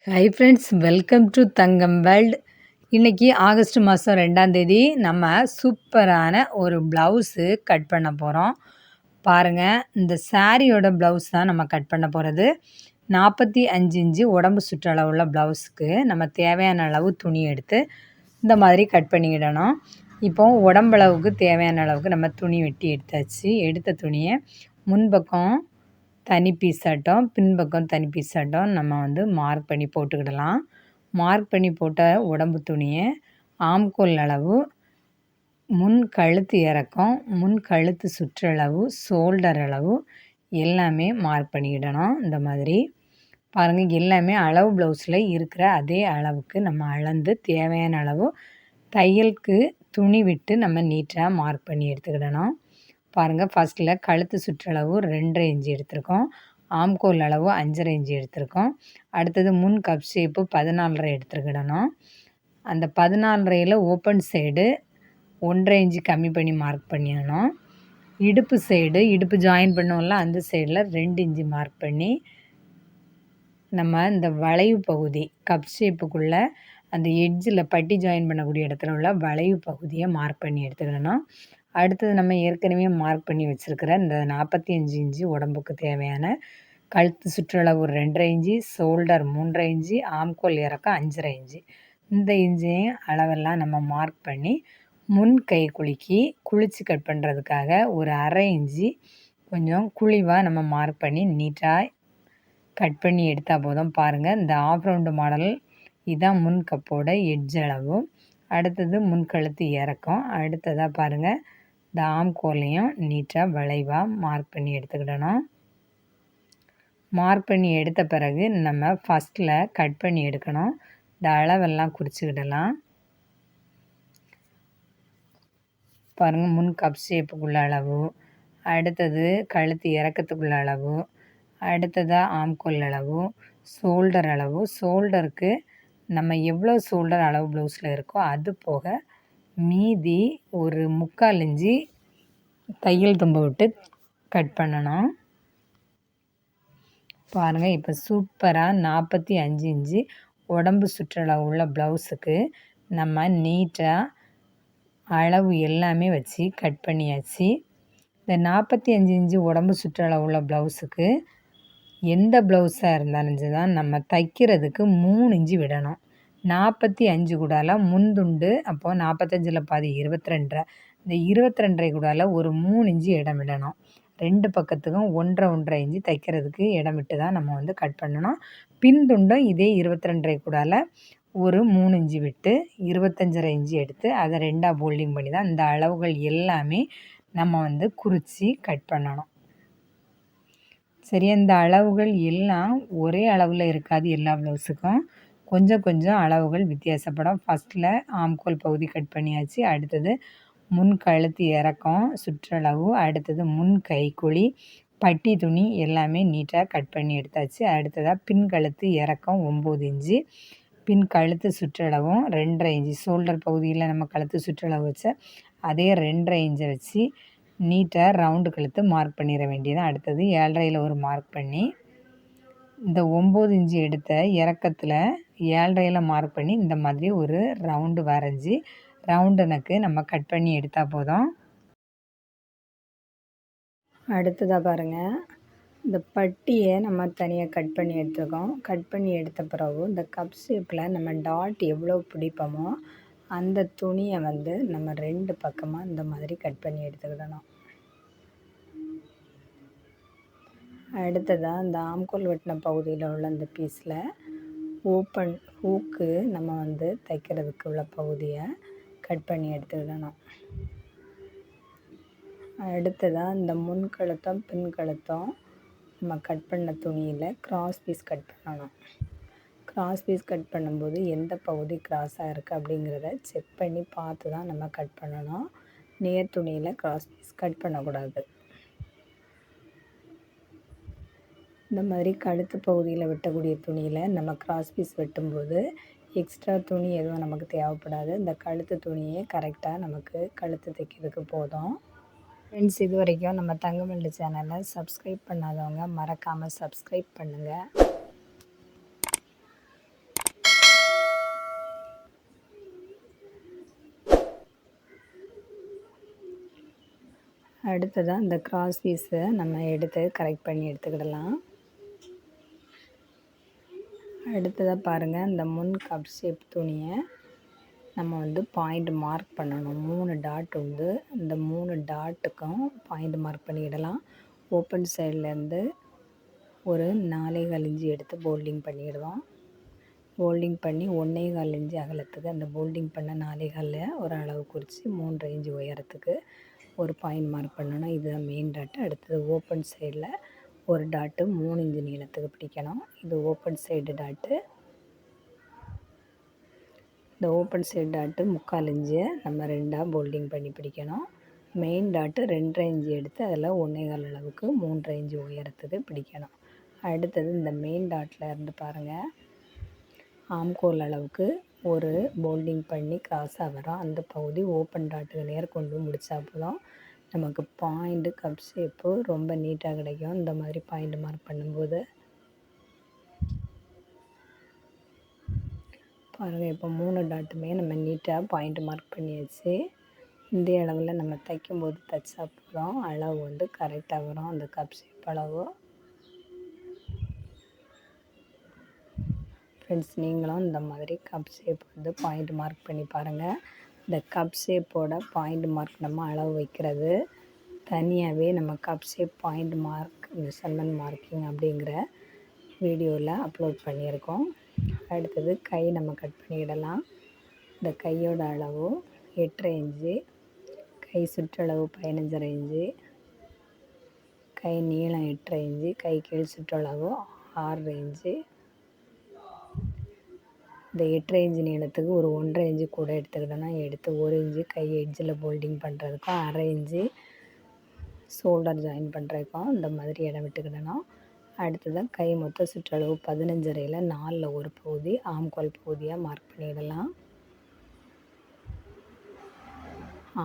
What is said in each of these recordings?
Hi friends, welcome to Thangam world. இன்றைக்கி August மாதம் 2ஆம் தேதி நம்ம சூப்பரான ஒரு ப்ளவுஸு கட் பண்ண போகிறோம். பாருங்கள், இந்த சாரியோட ப்ளவுஸ் தான் நம்ம கட் பண்ண போகிறது. 45 இன்ச்சு உடம்பு சுற்றளவுள்ள ப்ளவுஸுக்கு நம்ம தேவையான அளவு துணி எடுத்து இந்த மாதிரி கட் பண்ணிக்கிடணும். இப்போ உடம்பளவுக்கு தேவையான அளவுக்கு நம்ம துணி வெட்டி எடுத்தாச்சு. எடுத்த துணியை முன்பக்கம் தனி பீஸாட்டம், பின்பக்கம் தனி பீஸாட்டம் நம்ம மார்க் பண்ணி போட்டுக்கிடலாம். மார்க் பண்ணி போட்ட உடம்பு துணியை ஆம்கோல் அளவு, முன் கழுத்து இறக்கம், முன் கழுத்து சுற்றளவு, ஷோல்டர் அளவு எல்லாமே மார்க் பண்ணிக்கிடணும். இந்த மாதிரி பாருங்கள், எல்லாமே அளவு ப்ளவுஸில் இருக்கிற அதே அளவுக்கு நம்ம அளந்து தேவையான அளவு தையலுக்கு துணி விட்டு நம்ம நீட்டாக மார்க் பண்ணி எடுத்துக்கிடணும். பாருங்கள், ஃபஸ்ட்டில் கழுத்து சுற்றளவு 2.5 இன்ச்சு எடுத்திருக்கோம். ஆம்கோல் அளவு 5.5 இன்ச்சு எடுத்திருக்கோம். அடுத்தது முன் கப் ஷேப்பு 14.5 எடுத்துக்கிடணும். அந்த 14.5ல் ஓப்பன் சைடு 1.5 இன்ச்சு கம்மி பண்ணி மார்க் பண்ணிடணும். இடுப்பு சைடு, இடுப்பு ஜாயின் பண்ணோம்ல, அந்த சைடில் 2 இன்ச்சு மார்க் பண்ணி நம்ம இந்த வளைவு பகுதி கப் ஷேப்புக்குள்ளே அந்த எட்ஜில் பட்டி ஜாயின் பண்ணக்கூடிய இடத்துல உள்ள வளைவு பகுதியை மார்க் பண்ணி எடுத்துக்கிடணும். அடுத்தது நம்ம ஏற்கனவே மார்க் பண்ணி வச்சுருக்கிற இந்த 45 இன்ச்சு உடம்புக்கு தேவையான கழுத்து சுற்றளவு 2.5 இன்ச்சு, ஷோல்டர் 3.5 இன்ச்சு, ஆம்கோல் இறக்கம் 5.5 இன்ச்சு. இந்த இன்ச்சையும் அளவெல்லாம் நம்ம மார்க் பண்ணி முன் கை குழிச்சு கட் பண்ணுறதுக்காக ஒரு 1/2 இன்ச்சு கொஞ்சம் குழிவாக நம்ம மார்க் பண்ணி நீட்டாக கட் பண்ணி எடுத்தால் போதும். பாருங்கள், இந்த ஆஃப் ரவுண்டு மாடல் இதுதான் முன் கப்போட எட்ஜ் அளவு. அடுத்தது முன்கழுத்து இறக்கம். அடுத்ததாக பாருங்கள், இந்த ஆம்கோலையும் நீட்டாக வளைவாக மார்க் பண்ணி எடுத்துக்கிடணும். மார்க் பண்ணி எடுத்த பிறகு நம்ம ஃபஸ்ட்டில் கட் பண்ணி எடுக்கணும். இந்த அளவெல்லாம் குறிச்சிக்கிடலாம். பாருங்கள், முன் கப் ஷேப்புக்குள்ள அளவு, அடுத்தது கழுத்து இறக்கத்துக்குள்ள அளவு, அடுத்ததாக ஆம்கோல் அளவு, ஷோல்டர் அளவு. ஷோல்டருக்கு நம்ம எவ்வளோ ஷோல்டர் அளவு ப்ளவுஸில் இருக்கோ அது போக மீதி ஒரு 3/4 இன்ச்சு தையல் தும்பை விட்டு கட் பண்ணணும். பாருங்கள், இப்போ சூப்பராக 45 இன்ச்சு உடம்பு சுற்றளவு உள்ள ப்ளவுஸுக்கு நம்ம நீட்டாக அளவு எல்லாமே வச்சு கட் பண்ணியாச்சு. இந்த 45 இன்ச்சு உடம்பு சுற்றளவு உள்ள ப்ளவுஸுக்கு எந்த ப்ளவுஸாக இருந்தாலும் தான் நம்ம தைக்கிறதுக்கு 3 இன்ச்சு விடணும். 45 கூடால முன்துண்டு, அப்போது 45ல் பாதி 22. இந்த 22 கூடால ஒரு 3 இன்ச்சு இடம் விடணும். 2 பக்கத்துக்கும் 1.5 இன்ச்சு தைக்கிறதுக்கு இடம் விட்டு தான் நம்ம கட் பண்ணணும். பின் துண்டும் இதே 22 கூடால ஒரு 3 இன்ச்சு விட்டு 25.5 இன்ச்சு எடுத்து அதை 2ஆக போல்டிங் பண்ணி தான் இந்த அளவுகள் எல்லாமே நம்ம குறித்து கட் பண்ணணும். சரியா, இந்த அளவுகள் எல்லாம் ஒரே அளவில் இருக்காது. எல்லா ப்ளவுஸுக்கும் கொஞ்சம் கொஞ்சம் அளவுகள் வித்தியாசப்படும். ஃபஸ்ட்டில் ஆம்கோல் பகுதி கட் பண்ணியாச்சு. அடுத்தது முன் கழுத்து இறக்கம் சுற்றளவு, அடுத்தது முன் கைக்குழி, பட்டி துணி எல்லாமே நீட்டாக கட் பண்ணி எடுத்தாச்சு. அடுத்ததாக பின் கழுத்து இறக்கம் 9 இன்ச்சு, பின் கழுத்து சுற்றளவும் 2.5 இன்ச்சு. ஷோல்டர் பகுதியில் நம்ம கழுத்து சுற்றளவு வச்ச அதே 2.5 இன்ச்சை வச்சு நீட்டாக ரவுண்டு கழுத்து மார்க் பண்ணிட வேண்டியதான். அடுத்தது 7.5ல் ஒரு மார்க் பண்ணி இந்த 9 இன்ச்சு எடுத்த இறக்கத்தில் 7.5ல் மார்க் பண்ணி இந்த மாதிரி ஒரு ரவுண்டு வரைஞ்சி ரவுண்டனுக்கு நம்ம கட் பண்ணி எடுத்தால் போதும். அடுத்ததாக பாருங்கள், இந்த பட்டியை நம்ம தனியாக கட் பண்ணி எடுத்துருக்கோம். கட் பண்ணி எடுத்த பிறகு இந்த கப் ஷேப்பில் நம்ம டாட் எவ்வளோ பிடிப்போமோ அந்த துணியை நம்ம 2 பக்கமாக இந்த மாதிரி கட் பண்ணி எடுத்துக்கிடணும். அடுத்ததாக இந்த ஆம்கோல் வெட்டின பகுதியில் உள்ள இந்த பீஸில் ஓப்பன் ஹூக்கு நம்ம தைக்கிறதுக்கு உள்ள பகுதியை கட் பண்ணி எடுத்துக்கிடணும். அடுத்ததாக இந்த முன் கழுத்தம் பின் கழுத்தம் நம்ம கட் பண்ண துணியில் கிராஸ் பீஸ் கட் பண்ணணும். கிராஸ் பீஸ் கட் பண்ணும்போது எந்த பகுதி கிராஸாக இருக்குது அப்படிங்கிறத செக் பண்ணி பார்த்து தான் நம்ம கட் பண்ணணும். நேர் துணியில் கிராஸ் பீஸ் கட் பண்ணக்கூடாது. இந்த மாதிரி கழுத்து பகுதியில் வெட்டக்கூடிய துணியில் நம்ம கிராஸ் பீஸ் வெட்டும்போது எக்ஸ்ட்ரா துணி எதுவும் நமக்கு தேவைப்படாது. இந்த கழுத்து துணியே கரெக்டாக நமக்கு கழுத்து தைக்கிறதுக்கு போதும். ஃப்ரெண்ட்ஸ், இது வரைக்கும் நம்ம தங்கம் வேர்ல்ட் சேனலை சப்ஸ்கிரைப் பண்ணாதவங்க மறக்காமல் சப்ஸ்கிரைப் பண்ணுங்கள். அடுத்ததாக இந்த கிராஸ் பீஸை நம்ம எடுத்து கரெக்ட் பண்ணி எடுத்துக்கிடலாம். அடுத்ததாக பாருங்கள், இந்த முன் கப் ஷேப் துணியை நம்ம பாயிண்ட் மார்க் பண்ணணும். 3 டாட் இந்த 3 டாட்டுக்கும் பாயிண்ட் மார்க் பண்ணிடலாம். ஓப்பன் சைட்லேருந்து ஒரு 4.25 இன்ச்சு எடுத்து போல்டிங் பண்ணிவிடுவோம். போல்டிங் பண்ணி 1.25 இன்ச்சு அகலத்துக்கு அந்த போல்டிங் பண்ண 4.25 ஒரு அளவு குறித்து 3.5 இன்ச்சு உயரத்துக்கு ஒரு பாயிண்ட் மார்க் பண்ணணும். இதுதான் மெயின் டாட்டு. அடுத்தது ஓப்பன் சைடில் ஒரு டாட்டு 3 இன்ச்சு நீளத்துக்கு பிடிக்கணும். இது ஓப்பன் சைடு டாட்டு. இந்த ஓப்பன் சைடு டாட்டு 3/4 இன்ச்சு நம்ம 2ஆக போல்டிங் பண்ணி பிடிக்கணும். மெயின் டாட்டு 2.5 இன்ச்சு எடுத்து அதில் 1.25 அளவுக்கு 3.5 இன்ச்சு உயரத்துக்கு பிடிக்கணும். அடுத்தது இந்த மெயின் டாட்டில் இருந்து பாருங்கள், ஆம்கோல் அளவுக்கு ஒரு போல்டிங் பண்ணி கிராஸாக வரும். அந்த பகுதி ஓப்பன் டாட்டுக்கு நேர் கொண்டு முடித்தா போதும் நமக்கு பாயிண்ட்டு கப் ஷேப்பு ரொம்ப நீட்டாக கிடைக்கும். இந்த மாதிரி பாயிண்ட் மார்க் பண்ணும்போது பாருங்கள், இப்போ 3 டாட்டுமே நம்ம நீட்டாக பாயிண்ட் மார்க் பண்ணியாச்சு. இந்த அளவில் நம்ம தைக்கும்போது தைச்சா போதும் அளவு கரெக்டாக வரும். அந்த கப் ஷேப் அளவு. ஃப்ரெண்ட்ஸ், நீங்களும் இந்த மாதிரி கப் ஷேப் பாயிண்ட் மார்க் பண்ணி பாருங்கள். இந்த கப் ஷேப்போட பாயிண்ட் மார்க் நம்ம அளவு வைக்கிறது தனியாகவே நம்ம cup shape point mark measurement marking அப்படிங்கிற வீடியோவில் அப்லோட் பண்ணியிருக்கோம். அடுத்தது கை நம்ம கட் பண்ணிடலாம். இந்த கையோட அளவு 8.5 இன்ச்சு, கை சுற்றளவு 15.5 இன்ச்சு, கை நீளம் 8.5 இன்ச்சு, கை கீழ் சுற்றளவு 6.5 இன்ச்சு. இந்த 8.5 இன்ச்சு நீளத்துக்கு ஒரு 1.5 இன்ச்சு கூட எடுத்துக்கிட்டோன்னா எடுத்து 1 இன்ச்சு கை எட்ஜில் போல்டிங் பண்ணுறதுக்கும் 1/2 இன்ச்சு ஷோல்டர் ஜாயின் பண்ணுறதுக்கும் இந்த மாதிரி இடம் விட்டுக்கிடணும். அடுத்ததான் கை மொத்த சுற்றளவு 15.5ல் 4ல் ஒரு பகுதி ஆம்கோல் பகுதியாக மார்க் பண்ணிடலாம்.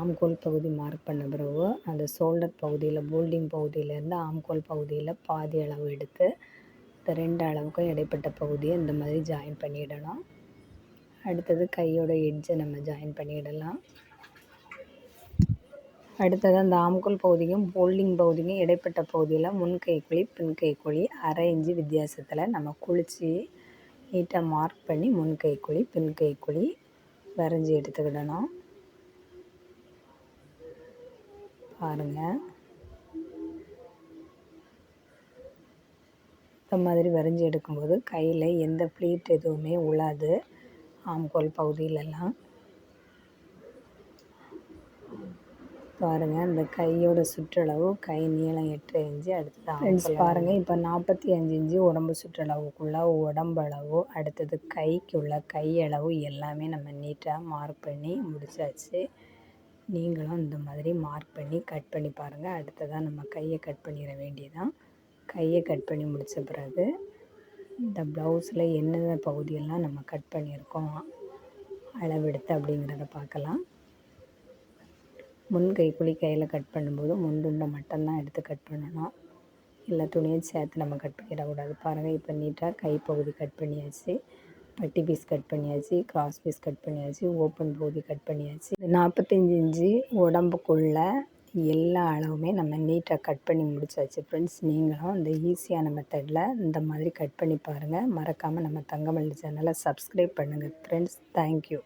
ஆம்கோல் பகுதி மார்க் பண்ண பிறகு அந்த ஷோல்டர் பகுதியில் போல்டிங் பகுதியிலேருந்து ஆம்கோல் பகுதியில் பாதி அளவு எடுத்து இந்த 2 அளவுக்கும் இடைப்பட்ட பகுதியை இந்த மாதிரி ஜாயின் பண்ணிடணும். அடுத்தது கையோட எட்ஜை நம்ம ஜாயின் பண்ணிடலாம். அடுத்தது அந்த ஆம்கோல் பகுதிக்கும் போல்டிங் பகுதிக்கும் இடைப்பட்ட பகுதியில் முன் கைக்குழி பின் கைக்குழி 1/2 இன்ச்சு வித்தியாசத்தில் நம்ம குளித்து நீட்டாக மார்க் பண்ணி முன் கைக்குழி பின் கைக்குழி வரைஞ்சி எடுத்துக்கிடணும். பாருங்கள், இந்த மாதிரி வரைஞ்சி எடுக்கும்போது கையில் எந்த ப்ளீட் எதுவுமே உழாது. ஆம்கோல் பகுதியிலலாம் பாருங்கள், இந்த கையோட சுற்றளவு கை நீளம் 8.5 இன்ச்சு. அடுத்தது ஃப்ரெண்ட்ஸ் பாருங்கள், இப்போ 45 இன்ச்சு உடம்பு சுற்றளவுக்குள்ள உடம்பளவு, அடுத்தது கைக்குள்ள கையளவு எல்லாமே நம்ம நீட்டாக மார்க் பண்ணி முடிச்சாச்சு. நீங்களும் இந்த மாதிரி மார்க் பண்ணி கட் பண்ணி பாருங்கள். அடுத்ததாக நம்ம கையை கட் பண்ணிட வேண்டியதான். கையை கட் பண்ணி முடித்த பிறகு இந்த ப்ளவுஸில் என்னென்ன பகுதியெல்லாம் நம்ம கட் பண்ணியிருக்கோம் அளவெடுத்து அப்படிங்கிறத பார்க்கலாம். முன் கைக்குழி கையில் கட் பண்ணும்போது முன்துண்டை மட்டும்தான் எடுத்து கட் பண்ணணும். எல்லா துணியும் சேர்த்து நம்ம கட் பண்ணிடக்கூடாது. பாருங்கள், இப்போ நீட்டாக கைப்பகுதி கட் பண்ணியாச்சு, பட்டி பீஸ் கட் பண்ணியாச்சு, கிராஸ் பீஸ் கட் பண்ணியாச்சு, ஓப்பன் பகுதி கட் பண்ணியாச்சு. 45 இன்ச்சு உடம்புக்குள்ள எல்லா அளவுமே நம்ம நீட்டாக கட் பண்ணி முடிச்சாச்சு. ஃப்ரெண்ட்ஸ், நீங்களும் இந்த ஈஸியான மெத்தடில் இந்த மாதிரி கட் பண்ணி பாருங்கள். மறக்காமல் நம்ம தங்கமல்லி சேனலை சப்ஸ்கிரைப் பண்ணுங்கள். Friends, thank you.